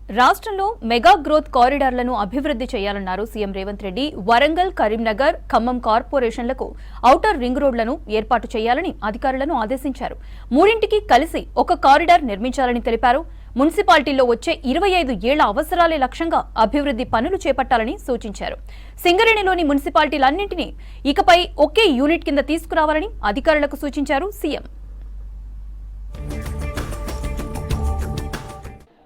రాష్ట్రంలో mega growth కారిడార్లను అభివృద్ధి చేయాలన్నారు సీఎం రేవంత్ రెడ్డి. వరంగల్, కరీంనగర్, ఖమ్మం కార్పొరేషన్లకు ఔటర్ రింగ్ రోడ్లను ఏర్పాటు చేయాలని అధికారులను ఆదేశించారు. మూడింటికి కలిసి ఒక కారిడార్ నిర్మించాలని తెలిపారు. మున్సిపాలిటీల్లో వచ్చే 25 ఏళ్ల అవసరాలే లక్ష్యంగా అభివృద్ధి పనులు చేపట్టాలని సూచించారు. సింగరేణిలోని మున్సిపాలిటీలన్నింటినీ ఇకపై ఒకే యూనిట్ కింద తీసుకురావాలని అధికారులకు సూచించారు సీఎం.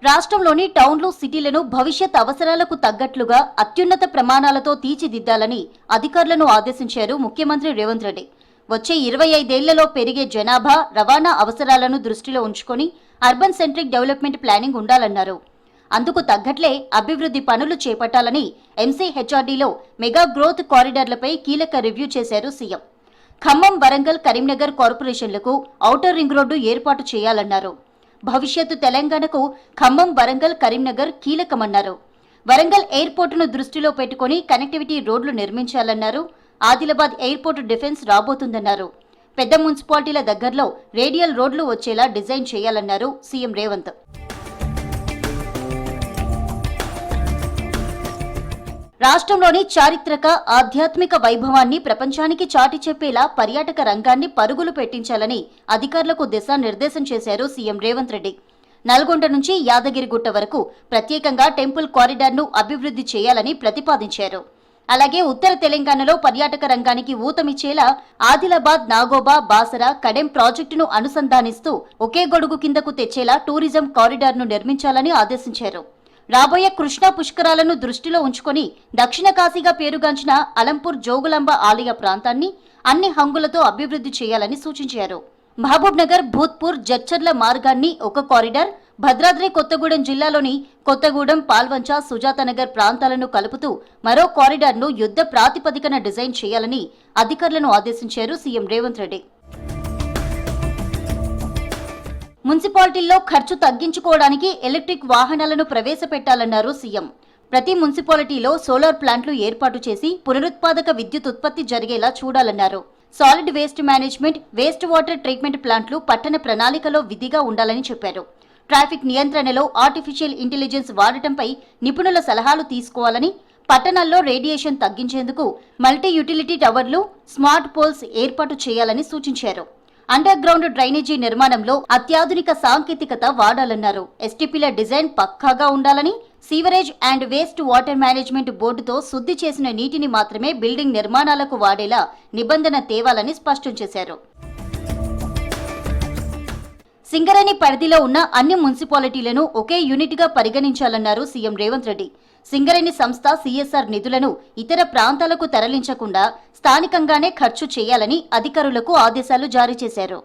రాష్ట్రంలోని టౌన్లు, సిటీలను భవిష్యత్ అవసరాలకు తగ్గట్లుగా అత్యున్నత ప్రమాణాలతో తీర్చిదిద్దాలని అధికారులను ఆదేశించారు ముఖ్యమంత్రి రేవంత్ రెడ్డి. వచ్చే 25 ఏళ్లలో పెరిగే జనాభా, రవాణా అవసరాలను దృష్టిలో ఉంచుకొని అర్బన్ సెంట్రిక్ డెవలప్మెంట్ ప్లానింగ్ ఉండాలన్నారు. అందుకు తగ్గట్లే అభివృద్ధి పనులు చేపట్టాలని ఎంసీహెచ్ఆర్డీలో మెగా గ్రోత్ కారిడార్లపై కీలక రివ్యూ చేశారు సీఎం. ఖమ్మం, వరంగల్, కరీంనగర్ కార్పొరేషన్లకు ఔటర్ రింగ్ రోడ్డు ఏర్పాటు చేయాలన్నారు. భవిష్యత్తు తెలంగాణకు ఖమ్మం, వరంగల్, కరీంనగర్ కీలకమన్నారు. వరంగల్ ఎయిర్పోర్టును దృష్టిలో పెట్టుకుని కనెక్టివిటీ రోడ్లు నిర్మించాలన్నారు. ఆదిలాబాద్ ఎయిర్పోర్టు డిఫెన్స్ రాబోతుందన్నారు. పెద్ద మున్సిపాలిటీల దగ్గరలో రేడియల్ రోడ్లు వచ్చేలా డిజైన్ చేయాలన్నారు సీఎం రేవంత్. రాష్ట్రంలోని చారిత్రక, ఆధ్యాత్మిక వైభవాన్ని ప్రపంచానికి చాటి చెప్పేలా పర్యాటక రంగాన్ని పరుగులు పెట్టించాలని అధికారులకు దిశానిర్దేశం చేశారు సీఎం రేవంత్ రెడ్డి. నల్గొండ నుంచి యాదగిరిగుట్ట వరకు ప్రత్యేకంగా టెంపుల్ కారిడార్ను అభివృద్ధి చేయాలని ప్రతిపాదించారు. అలాగే ఉత్తర తెలంగాణలో పర్యాటక రంగానికి ఊతమిచ్చేలా ఆదిలాబాద్, నాగోబా, బాసర, కడెం ప్రాజెక్టును అనుసంధానిస్తూ ఒకే గొడుగు కిందకు తెచ్చేలా టూరిజం కారిడార్ను నిర్మించాలని ఆదేశించారు. రాబోయే కృష్ణా పుష్కరాలను దృష్టిలో ఉంచుకొని దక్షిణ కాశీగా పేరుగాంచిన అలంపూర్ జోగులాంబ ఆలయ ప్రాంతాన్ని అన్ని హంగులతో అభివృద్ధి చేయాలని సూచించారు. మహబూబ్ నగర్, భూత్పూర్, జడ్చర్ల మార్గాన్ని ఒక కారిడార్, భద్రాద్రి కొత్తగూడెం జిల్లాలోని కొత్తగూడెం, పాల్వంచ, సుజాతనగర్ ప్రాంతాలను కలుపుతూ మరో కారిడార్ను యుద్ధ ప్రాతిపదికన డిజైన్ చేయాలని అధికారులను ఆదేశించారు సీఎం రేవంత్ రెడ్డి. మున్సిపాలిటీల్లో ఖర్చు తగ్గించుకోవడానికి ఎలక్ట్రిక్ వాహనాలను ప్రవేశపెట్టాలన్నారు సీఎం. ప్రతి మున్సిపాలిటీలో సోలార్ ప్లాంట్లు ఏర్పాటు చేసి పునరుత్పాదక విద్యుత్ ఉత్పత్తి జరిగేలా చూడాలన్నారు. Solid waste management, waste water treatment ప్లాంట్లు పట్టణ ప్రణాళికలో విధిగా ఉండాలని చెప్పారు. ట్రాఫిక్ నియంత్రణలో ఆర్టిఫిషియల్ ఇంటెలిజెన్స్ వాడటంపై నిపుణుల సలహాలు తీసుకోవాలని, పట్టణాల్లో రేడియేషన్ తగ్గించేందుకు మల్టీ యూటిలిటీ టవర్లు, స్మార్ట్ పోల్స్ ఏర్పాటు చేయాలని సూచించారు. అండర్ గ్రౌండ్ డ్రైనేజీ నిర్మాణంలో అత్యాధునిక సాంకేతికత వాడాలన్నారు. ఎస్టీపీల డిజైన్ పక్కాగా ఉండాలని, sewerage and waste water management బోర్డుతో శుద్ధి చేసిన నీటిని మాత్రమే బిల్డింగ్ నిర్మాణాలకు వాడేలా నిబంధన తేవాలని స్పష్టం చేశారు. సింగరేణి పరిధిలో ఉన్న అన్ని మున్సిపాలిటీలను ఒకే యూనిట్గా పరిగణించాలన్నారు సీఎం రేవంత్ రెడ్డి. సింగరేణి సంస్థ సీఎస్ఆర్ నిధులను ఇతర ప్రాంతాలకు తరలించకుండా స్థానికంగానే ఖర్చు చేయాలని అధికారులకు ఆదేశాలు జారీ చేశారు.